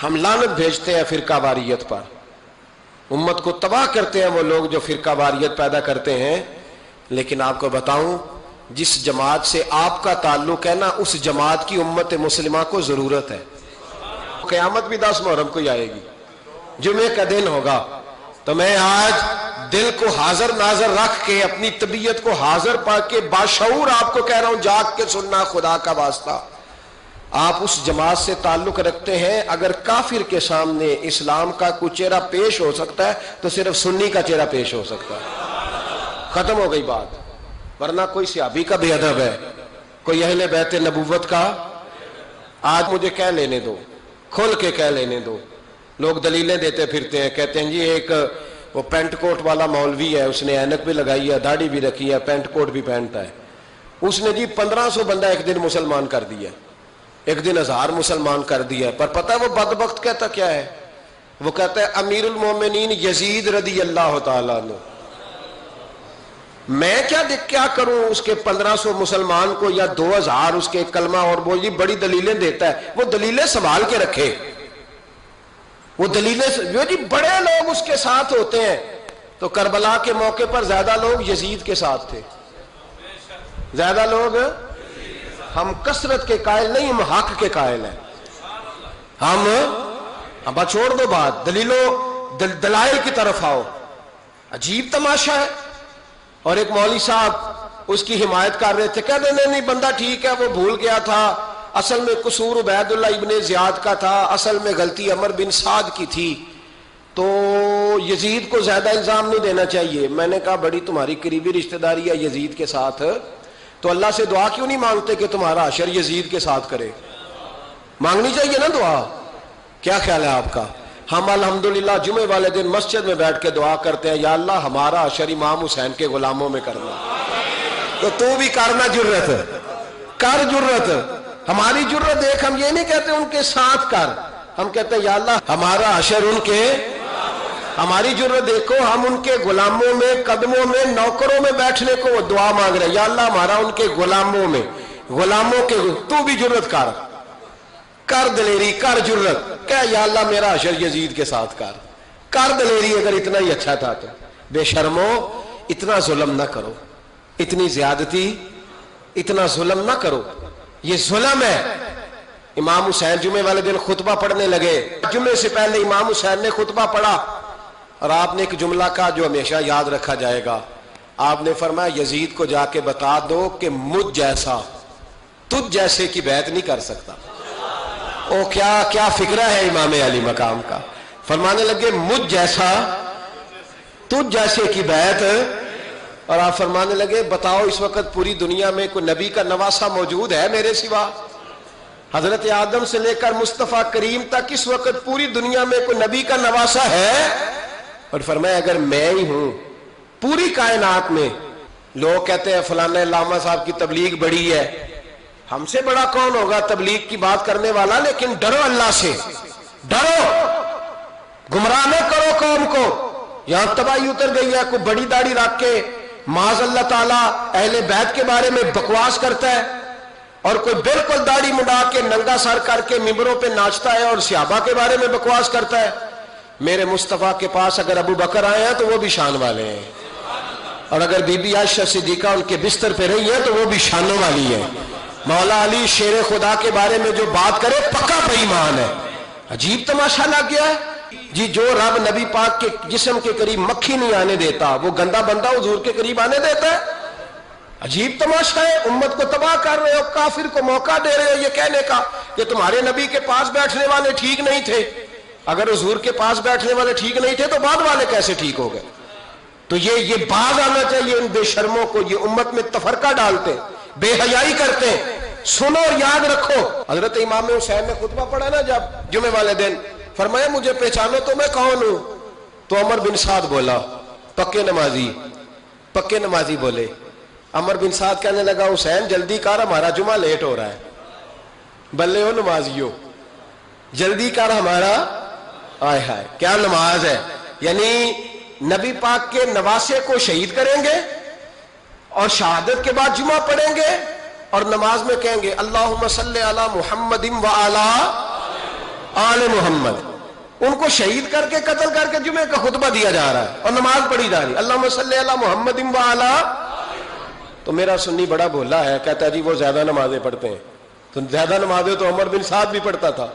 ہم لعنت بھیجتے ہیں فرقہ واریت پر، امت کو تباہ کرتے ہیں وہ لوگ جو فرقہ واریت پیدا کرتے ہیں. لیکن آپ کو بتاؤں، جس جماعت سے آپ کا تعلق ہے نا، اس جماعت کی امت مسلمہ کو ضرورت ہے. قیامت بھی 10 محرم کو ہی آئے گی، جمعے کا دن ہوگا. تو میں آج دل کو حاضر ناظر رکھ کے، اپنی طبیعت کو حاضر پا کے باشعور آپ کو کہہ رہا ہوں، جاگ کے سننا خدا کا واسطہ. آپ اس جماعت سے تعلق رکھتے ہیں، اگر کافر کے سامنے اسلام کا کوئی چہرہ پیش ہو سکتا ہے تو صرف سنی کا چہرہ پیش ہو سکتا ہے. ختم ہو گئی بات. ورنہ کوئی صحابی کا بے ادب ہے، کوئی اہل بیت نبوت کا. آج مجھے کہہ لینے دو، کھول کے کہہ لینے دو. لوگ دلیلیں دیتے پھرتے ہیں، کہتے ہیں جی ایک وہ پینٹ کوٹ والا مولوی ہے، اس نے اینک بھی لگائی ہے، داڑھی بھی رکھی ہے، پینٹ کوٹ بھی پہنتا ہے. اس نے جی 1500 بندہ ایک دن مسلمان کر دیا، ایک دن 1000 مسلمان کر دیا. پر پتہ ہے وہ بدبخت کہتا کیا ہے؟ وہ کہتا ہے امیر المومنین یزید رضی اللہ تعالیٰ عنہ. میں کیا کروں اس کے 1500 مسلمان کو یا 2000 اس کے کلمہ اور وہ جی بڑی دلیلیں دیتا ہے. وہ دلیلیں سنبھال کے رکھے، وہ دلیلیں جو جی بڑے لوگ اس کے ساتھ ہوتے ہیں. تو کربلا کے موقع پر زیادہ لوگ یزید کے ساتھ تھے، زیادہ لوگ. ہم کثرت کے قائل نہیں، ہم حق کے قائل ہیں. ہم چھوڑ دو بات، دلائل کی طرف آؤ. عجیب تماشا ہے. اور ایک مولوی صاحب اس کی حمایت کر رہے تھے، کہتے نہیں بندہ ٹھیک ہے، وہ بھول گیا تھا، اصل میں قصور عبید اللہ ابن زیاد کا تھا، اصل میں غلطی عمر بن سعد کی تھی، تو یزید کو زیادہ الزام نہیں دینا چاہیے. میں نے کہا بڑی تمہاری قریبی رشتہ داری ہے یزید کے ساتھ، تو اللہ سے دعا کیوں نہیں مانگتے کہ تمہارا حشر یزید کے ساتھ کرے؟ مانگنی چاہیے نا دعا. کیا خیال ہے آپ کا؟ ہم الحمدللہ جمعے والے دن مسجد میں بیٹھ کے دعا کرتے ہیں، یا اللہ ہمارا حشر امام حسین کے غلاموں میں کرنا. تو بھی کرنا، جرت کر، جرت. ہماری جرت دیکھ، ہم یہ نہیں کہتے ان کے ساتھ کر، ہم کہتے ہیں یا اللہ ہمارا حشر ان کے. ہماری جرت دیکھو، ہم ان کے غلاموں میں، قدموں میں، نوکروں میں بیٹھنے کو وہ دعا مانگ رہے ہیں، یا اللہ ہمارا ان کے غلاموں میں، غلاموں کے. تو بھی جرت کر دلیری، کر جرت، کہ یا اللہ میرا حشر یزید کے ساتھ کر دلیری. اگر اتنا ہی اچھا تھا تو بے شرمو اتنا ظلم نہ کرو، اتنی زیادتی، اتنا ظلم نہ کرو. یہ ظلم ہے. امام حسین جمعے والے دن خطبہ پڑھنے لگے، جمعے سے پہلے امام حسین نے خطبہ پڑھا اور آپ نے ایک جملہ کہا جو ہمیشہ یاد رکھا جائے گا. آپ نے فرمایا یزید کو جا کے بتا دو کہ مجھ جیسا تجھ جیسے کی بیعت نہیں کر سکتا. او کیا فکرہ ہے امام علی مقام کا. فرمانے لگے مجھ جیسا تجھ جیسے کی بیعت. اور آپ فرمانے لگے بتاؤ اس وقت پوری دنیا میں کوئی نبی کا نواسہ موجود ہے میرے سوا؟ حضرت آدم سے لے کر مصطفیٰ کریم تک اس وقت پوری دنیا میں کوئی نبی کا نواسہ ہے؟ اور فرمایا اگر میں ہی ہوں پوری کائنات میں. لوگ کہتے ہیں فلانا علامہ صاحب کی تبلیغ بڑی ہے. ہم سے بڑا کون ہوگا تبلیغ کی بات کرنے والا؟ لیکن ڈرو اللہ سے، ڈرو، گمراہ نہ کرو قوم کو. یہاں تباہی اتر گئی ہے. کوئی بڑی داڑھی رکھ کے معاذ اللہ تعالیٰ اہل بیت کے بارے میں بکواس کرتا ہے، اور کوئی بالکل داڑھی مڈا کے ننگا سر کر کے ممبروں پہ ناچتا ہے اور صحابہ کے بارے میں بکواس کرتا ہے. میرے مصطفیٰ کے پاس اگر ابو بکر آئے ہیں تو وہ بھی شان والے ہیں، اور اگر بی بی عائشہ صدیقہ ان کے بستر پہ رہی ہے تو وہ بھی شانوں والی ہے. مولا علی شیر خدا کے بارے میں جو بات کرے پکا بے ایمان ہے. عجیب تماشا لگ گیا ہے جی. جو رب نبی پاک کے جسم کے قریب مکھی نہیں آنے دیتا، وہ گندا بندہ حضور کے قریب آنے دیتا ہے؟ عجیب تماشا ہے. امت کو تباہ کر رہے ہو، کافر کو موقع دے رہے ہو یہ کہنے کا کہ تمہارے نبی کے پاس بیٹھنے والے ٹھیک نہیں تھے. اگر حضور کے پاس بیٹھنے والے ٹھیک نہیں تھے تو بعد والے کیسے ٹھیک ہو گئے؟ تو یہ باز آنا چاہیے ان بے شرموں کو. یہ امت میں تفرقہ ڈالتے، بے حیائی کرتے. سنو اور یاد رکھو. حضرت امام حسین نے خطبہ پڑھا نا جب جمعے والے دن، فرمایا مجھے پہچانو تو میں کون ہوں؟ تو عمر بن سعد بولا، پکے نمازی بولے. عمر بن سعد کہنے لگا حسین جلدی کر، ہمارا جمعہ لیٹ ہو رہا ہے. بلے ہو نمازیو، جلدی کر ہمارا. آئے ہائے کیا نماز ہے. یعنی نبی پاک کے نواسے کو شہید کریں گے اور شہادت کے بعد جمعہ پڑھیں گے اور نماز میں کہیں گے اللہم صلی علی محمد و علی. آل محمد. ان کو شہید کر کے قتل کر کے جمعے کا خطبہ دیا جا رہا ہے اور نماز پڑھی جا رہی ہے اللہم صلی علی محمد وعلی. تو میرا سنی بڑا بھولا ہے، کہتا ہے جی وہ زیادہ نمازیں پڑھتے ہیں. تو زیادہ نمازیں تو عمر بن سعد بھی پڑھتا تھا.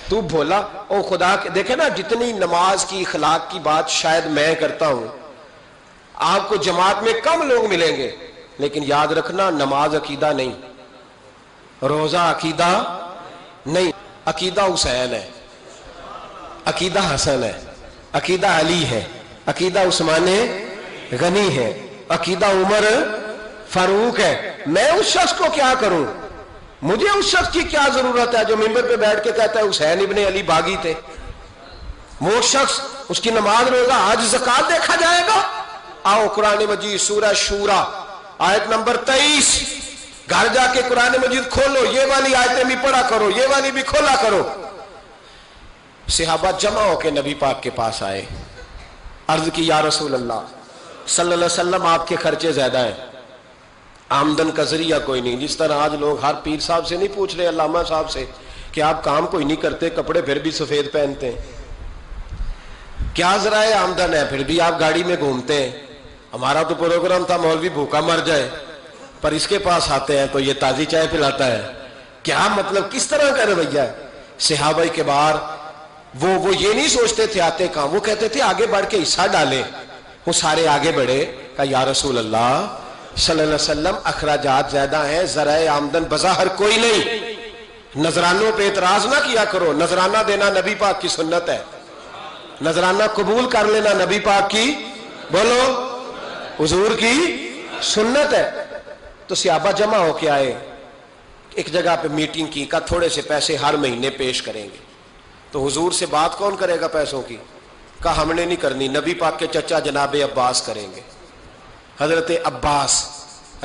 تو بھولا او خدا کے. دیکھیں نا جتنی نماز کی اخلاق کی بات شاید میں کرتا ہوں، آپ کو جماعت میں کم لوگ ملیں گے، لیکن یاد رکھنا نماز عقیدہ نہیں، روزہ عقیدہ نہیں. عقیدہ حسین ہے، عقیدہ حسن ہے، عقیدہ علی ہے، عقیدہ عثمان غنی ہے، عقیدہ عمر فاروق ہے. میں اس شخص کو کیا کروں؟ مجھے اس شخص کی کیا ضرورت ہے جو ممبر پہ بیٹھ کے کہتا ہے حسین ابن علی باغی تھے؟ وہ شخص، اس کی نماز روزہ حج زکات دیکھا جائے گا. آؤ قرآن مجید سورہ شورا آیت نمبر 23، گھر جا کے قرآن مجید کھولو، یہ والی آیتیں بھی پڑھا کرو، یہ والی بھی کھولا کرو. صحابہ جمع ہو کے نبی پاک کے پاس آئے، عرض کی یا رسول اللہ صلی اللہ علیہ وسلم آپ کے خرچے زیادہ ہیں، آمدن کا ذریعہ کوئی نہیں. جس طرح آج لوگ ہر پیر صاحب سے نہیں پوچھ رہے، علامہ صاحب سے، کہ آپ کام کوئی نہیں کرتے، کپڑے پھر بھی سفید پہنتے ہیں، کیا ذرائع آمدن ہے، پھر بھی آپ گاڑی میں گھومتے ہیں. ہمارا تو پروگرام تھا مولوی بھوکا مر جائے، پر اس کے پاس آتے ہیں تو یہ تازی چائے پلاتا ہے. کیا مطلب، کس طرح کا رویہ ہے؟ صحابہ کے بار وہ یہ نہیں سوچتے تھے آتے کام، وہ کہتے تھے آگے بڑھ کے حصہ ڈالیں. وہ سارے آگے بڑھے، کہا یا رسول اللہ صلی اللہ علیہ وسلم اخراجات زیادہ ہیں، ذرائع آمدن بظاہر کوئی نہیں، نذرانوں پہ اعتراض نہ کیا کرو. نذرانہ دینا نبی پاک کی سنت ہے، نذرانہ قبول کر لینا نبی پاک کی، بولو، حضور کی سنت ہے. تو صحابہ جمع ہو کے آئے، ایک جگہ پہ میٹنگ کی، کہا تھوڑے سے پیسے ہر مہینے پیش کریں گے. تو حضور سے بات کون کرے گا پیسوں کی؟ کہا ہم نے نہیں کرنی، نبی پاک کے چچا جناب عباس کریں گے. حضرت عباس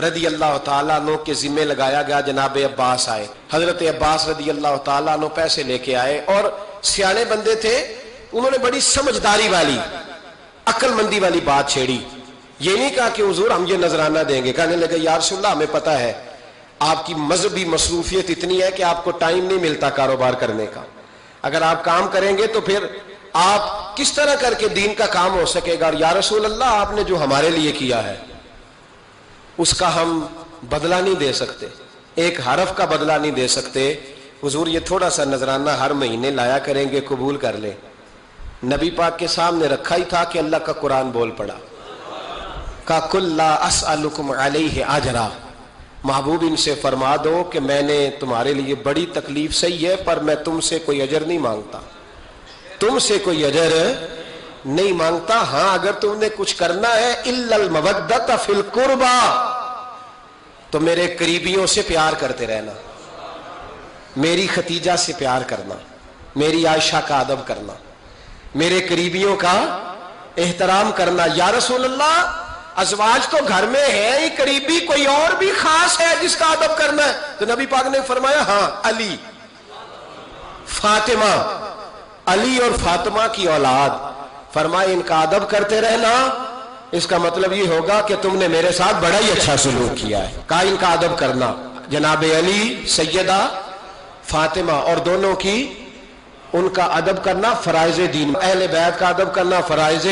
رضی اللہ تعالیٰ عنہ کے ذمہ لگایا گیا. جناب عباس آئے، حضرت عباس رضی اللہ تعالیٰ عنہ پیسے لے کے آئے، اور سیانے بندے تھے، انہوں نے بڑی سمجھداری والی، عقل مندی والی بات چھیڑی. یہ نہیں کہا کہ حضور ہم یہ نذرانہ دیں گے. کہنے لگے یا رسول اللہ ہمیں پتہ ہے آپ کی مذہبی مصروفیت اتنی ہے کہ آپ کو ٹائم نہیں ملتا کاروبار کرنے کا، اگر آپ کام کریں گے تو پھر آپ کس طرح کر کے دین کا کام ہو سکے گا. اور یا رسول اللہ آپ نے جو ہمارے لیے کیا ہے اس کا ہم بدلہ نہیں دے سکتے، ایک حرف کا بدلہ نہیں دے سکتے. حضور یہ تھوڑا سا نذرانہ ہر مہینے لایا کریں گے، قبول کر لیں. نبی پاک کے سامنے رکھا ہی تھا کہ اللہ کا قرآن بول پڑا، کا کل لا اسألکم علیہ اجرا، محبوب ان سے فرما دو کہ میں نے تمہارے لیے بڑی تکلیف سہی ہے، پر میں تم سے کوئی اجر نہیں مانگتا، تم سے کوئی اجر نہیں مانگتا. ہاں اگر تم نے کچھ کرنا ہے الا المودۃ فی القربى، تو میرے قریبیوں سے پیار کرتے رہنا، میری ختیجہ سے پیار کرنا، میری عائشہ کا ادب کرنا، میرے قریبیوں کا احترام کرنا. یا رسول اللہ ازواج تو گھر میں ہے ہی، قریبی کوئی اور بھی خاص ہے جس کا ادب کرنا ہے؟ تو نبی پاک نے فرمایا ہاں علی، فاطمہ، علی اور فاطمہ کی اولاد. فرمایا ان کا ادب کرتے رہنا، اس کا مطلب یہ ہوگا کہ تم نے میرے ساتھ بڑا ہی اچھا سلوک کیا ہے. کہا ان کا ادب کرنا، جناب علی، سیدہ فاطمہ، اور دونوں کی ان کا ادب کرنا فرائض دین، اہل بیت کا ادب کرنا فرائض